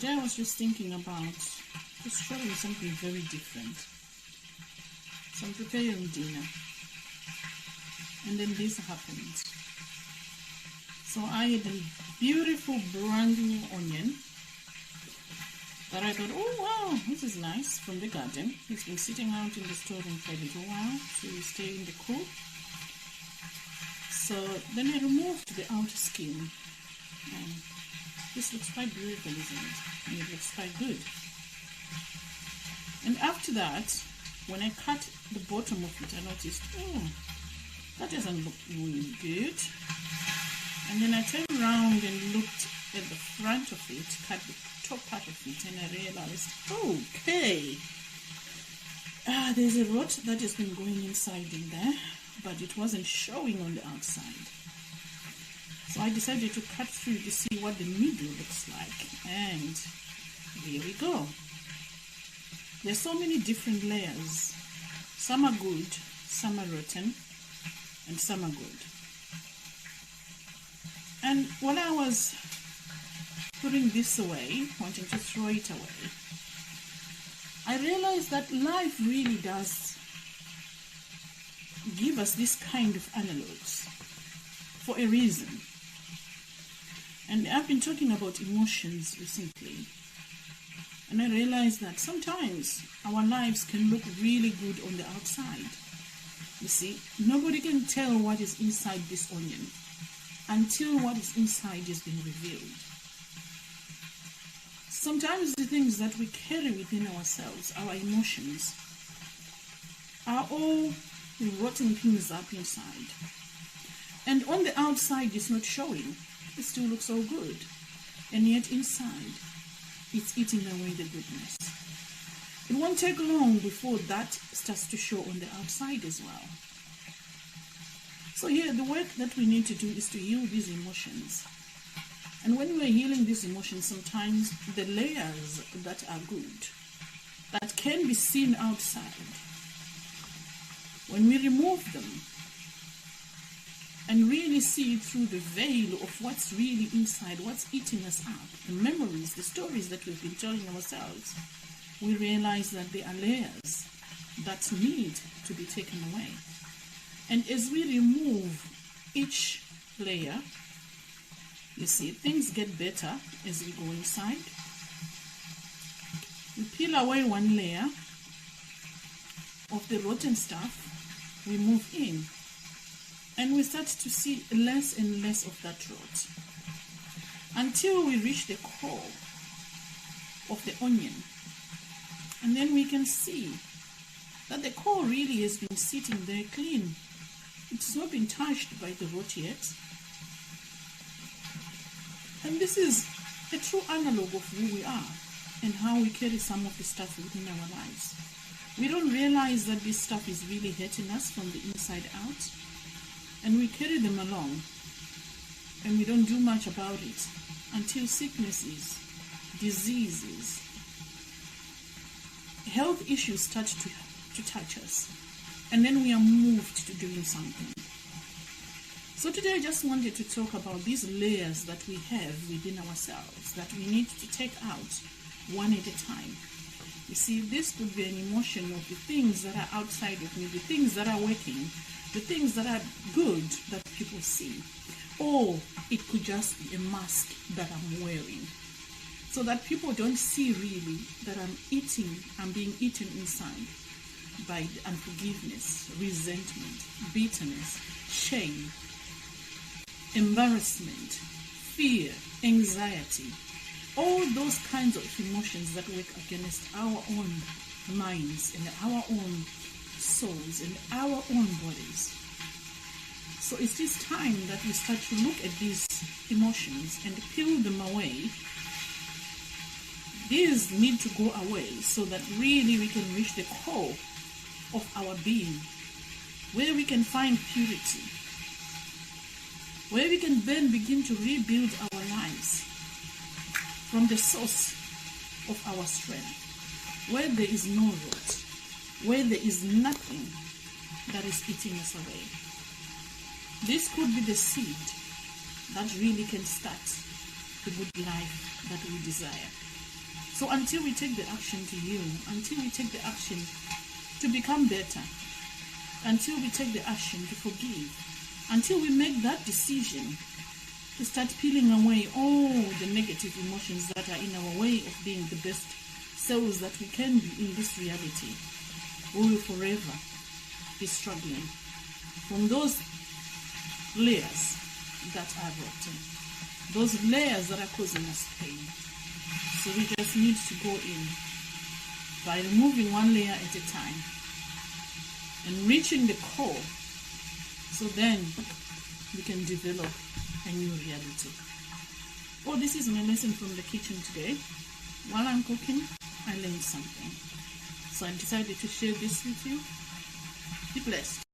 today I was just thinking about just showing something very different. So I'm preparing dinner, and then this happened. So I had a beautiful brand new onion that I thought, oh wow, this is nice, from the garden. It's been sitting out in the storeroom for a little while to stay in the cool. So then I removed the outer skin, and this looks quite beautiful, isn't it? And it looks quite good. And after that, when I cut the bottom of it, I noticed, oh, that doesn't look really good. And then I turned around and looked at the front of it, cut the top part of it, and I realized, okay, there's a rot that has been going inside in there, but it wasn't showing on the outside. So I decided to cut through to see what the middle looks like, and there we go. There's so many different layers. Some are good, some are rotten, and some are good. And while I was putting this away, wanting to throw it away, I realized that life really does give us this kind of analogues for a reason. And I've been talking about emotions recently, and I realized that sometimes our lives can look really good on the outside. You see, nobody can tell what is inside this onion until what is inside has been revealed. Sometimes the things that we carry within ourselves, our emotions, are all rotten things up inside. And on the outside, it's not showing. It still looks so good. And yet inside, it's eating away the goodness. It won't take long before that starts to show on the outside as well. So here, the work that we need to do is to heal these emotions. And when we're healing these emotions, sometimes the layers that are good, that can be seen outside, when we remove them and really see it through the veil of what's really inside, what's eating us up, the memories, the stories that we've been telling ourselves, we realize that there are layers that need to be taken away. And as we remove each layer, you see, things get better as we go inside. We peel away one layer of the rotten stuff, we move in, and we start to see less and less of that rot until we reach the core of the onion. And then we can see that the core really has been sitting there clean. It's not been touched by the rot yet. And this is a true analog of who we are and how we carry some of the stuff within our lives. We don't realize that this stuff is really hurting us from the inside out, and we carry them along, and we don't do much about it until sicknesses, diseases, health issues start to touch us, and then we are moved to doing something. So today I just wanted to talk about these layers that we have within ourselves that we need to take out one at a time. You see, this could be an emotion of the things that are outside of me, the things that are working, the things that are good that people see. Or it could just be a mask that I'm wearing, so that people don't see really that I'm being eaten inside by unforgiveness, resentment, bitterness, shame, embarrassment, fear, anxiety, all those kinds of emotions that work against our own minds and our own souls and our own bodies. So it's this time that we start to look at these emotions and peel them away. These need to go away so that really we can reach the core of our being, where we can find purity, where we can then begin to rebuild our lives from the source of our strength, where there is no rot, where there is nothing that is eating us away. This could be the seed that really can start the good life that we desire. So until we take the action to heal, until we take the action to become better, until we take the action to forgive, until we make that decision to start peeling away all the negative emotions that are in our way of being the best selves that we can be in this reality, we will forever be struggling from those layers that are rotten, those layers that are causing us pain. So we just need to go in by removing one layer at a time and reaching the core, so then we can develop a new reality. Oh, this is my lesson from the kitchen today. While I'm cooking, I learned something. So I decided to share this with you. Be blessed.